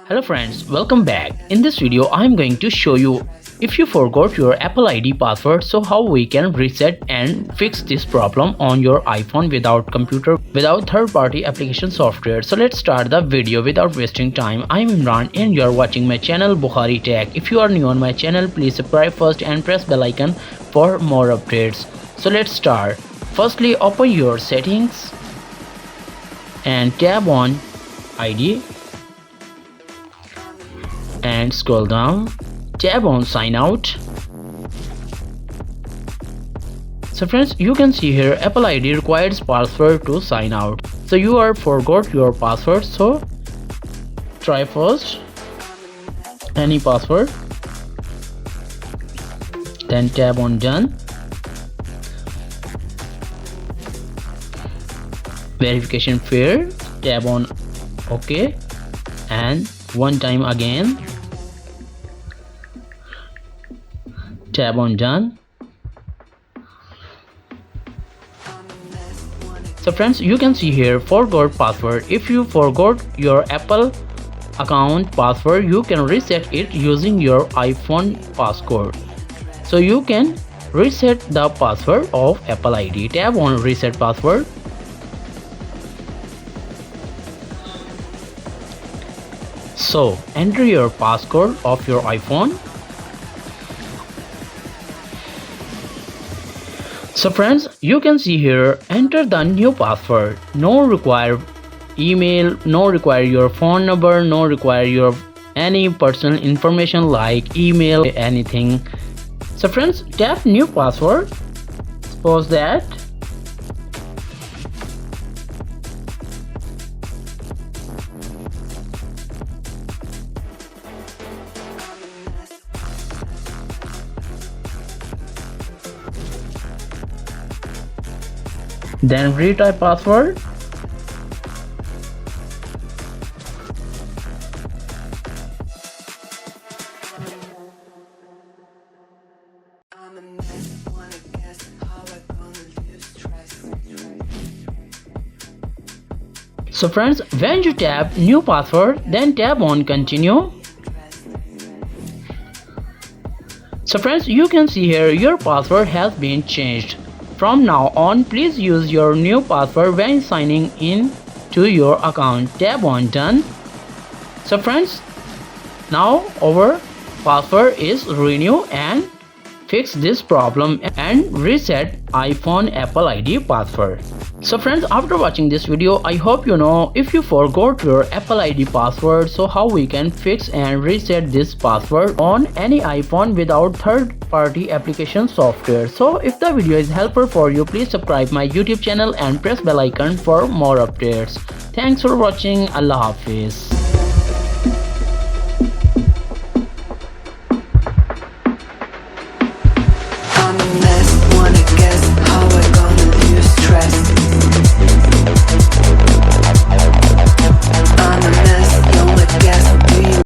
Hello friends, welcome back. In this video I am going to show you if you forgot your Apple ID password, so how we can reset and fix this problem on your iPhone without third-party application software. So let's start the video without wasting time. I am Imran and you are watching my channel Bukhari Tech. If you are new on my channel, please subscribe first and press bell icon for more updates. So let's start. Firstly, open your settings and tap on ID and scroll down, tap on sign out. So friends, you can see here Apple ID requires password to sign out. So you are forgot your password, so try first any password, then tap on done. Verification failed, tap on OK and one time again tap on done. So friends, you can see here forgot password. If you forgot your Apple account password, you can reset it using your iPhone passcode. So you can reset the password of Apple ID. Tap on reset password. So enter your passcode of your iPhone. So friends, you can see here enter the new password. No require email, no require your phone number, no require your any personal information like email, anything. So friends, tap new password. Suppose that. Then retype password. So friends, when you tap new password, then tap on continue. So friends, you can see here your password has been changed. From now on, please use your new password when signing in to your account. Tap on done. So friends, now our password is renew and fix this problem and reset iPhone Apple ID password. So friends, after watching this video, I hope you know if you forgot your Apple ID password, so how we can fix and reset this password on any iPhone without third-party application software. So if the video is helpful for you, please subscribe my YouTube channel and press bell icon for more updates. Thanks for watching. Allah Hafiz.